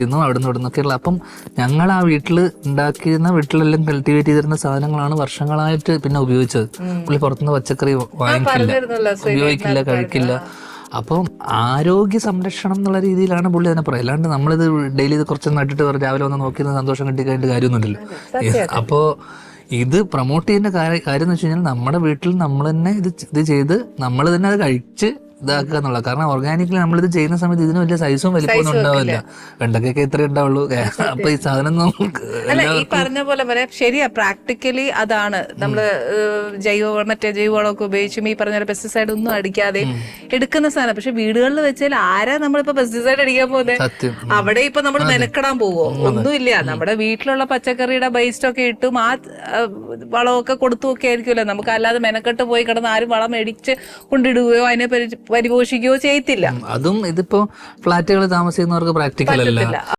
അവിടുന്ന് ഇവിടുന്നൊക്കെയുള്ള. അപ്പം ഞങ്ങൾ ആ വീട്ടിലെല്ലാം കൾട്ടിവേറ്റ് ചെയ്തിരുന്ന സാധനങ്ങളാണ് വർഷങ്ങളായിട്ട് പിന്നെ ഉപയോഗിച്ചത്. പുള്ളി പുറത്തുനിന്ന് പച്ചക്കറി വാങ്ങിക്കില്ല, ഉപയോഗിക്കില്ല, കഴിക്കില്ല. അപ്പം ആരോഗ്യ സംരക്ഷണം എന്നുള്ള രീതിയിലാണ് പുള്ളി അതിനെ പറയുക. അല്ലാണ്ട് നമ്മളിത് ഡെയിലി ഇത് കുറച്ച് നട്ടിട്ട് രാവിലെ വന്ന് നോക്കി സന്തോഷം കിട്ടിക്കഴിഞ്ഞിട്ട് കാര്യമൊന്നുമില്ലല്ലോ. അപ്പോൾ ഇത് പ്രൊമോട്ട് ചെയ്യുന്ന കാര്യം എന്ന് വെച്ച് കഴിഞ്ഞാൽ നമ്മുടെ വീട്ടിൽ നമ്മൾ തന്നെ ഇത് ചെയ്ത് നമ്മൾ തന്നെ അത് കഴിച്ച് ഇതാക്കുക എന്നുള്ളത്. കാരണം ഓർഗാനിക്കലി നമ്മളിത് ചെയ്യുന്ന സമയത്ത് ഇതിന് വലിയ സൈസും വലിപ്പമൊന്നും ഉണ്ടാവില്ല. വെണ്ടക്കൊക്കെ ഇത്രേ ഉണ്ടാവുള്ളൂ. അപ്പൊ ഈ സാധനം ഈ പറഞ്ഞ പോലെ പറയാം, ശരിയാ. പ്രാക്ടിക്കലി അതാണ് നമ്മള് ജൈവവളമൊക്കെ ഉപയോഗിച്ചും ഈ പറഞ്ഞ പെസ്റ്റിസൈഡ് ഒന്നും അടിക്കാതെ എടുക്കുന്ന സാധനം. പക്ഷെ വീടുകളിൽ വെച്ചാൽ ആരാ നമ്മളിപ്പോ പെസ്റ്റിസൈഡ് അടിക്കാൻ പോകുന്നത്? അവിടെ ഇപ്പൊ നമ്മൾ മെനക്കെടാൻ പോവോ? ഒന്നുമില്ല. നമ്മുടെ വീട്ടിലുള്ള പച്ചക്കറിയുടെ ബേസ്റ്റൊക്കെ ഇട്ടും ആ വളമൊക്കെ കൊടുത്തുമൊക്കെ ആയിരിക്കുമല്ലോ. നമുക്ക് അല്ലാതെ മെനക്കെട്ട് പോയി കിടന്ന് ആരും വളം മേടിച്ച് കൊണ്ടിടുകയോ അതിനെ പരിപോഷിക്കുകയോ ചെയ്യത്തില്ല. അതും ഇതിപ്പോ ഫ്ലാറ്റുകളിൽ താമസിക്കുന്നവർക്ക് പ്രാക്ടിക്കൽ അല്ല.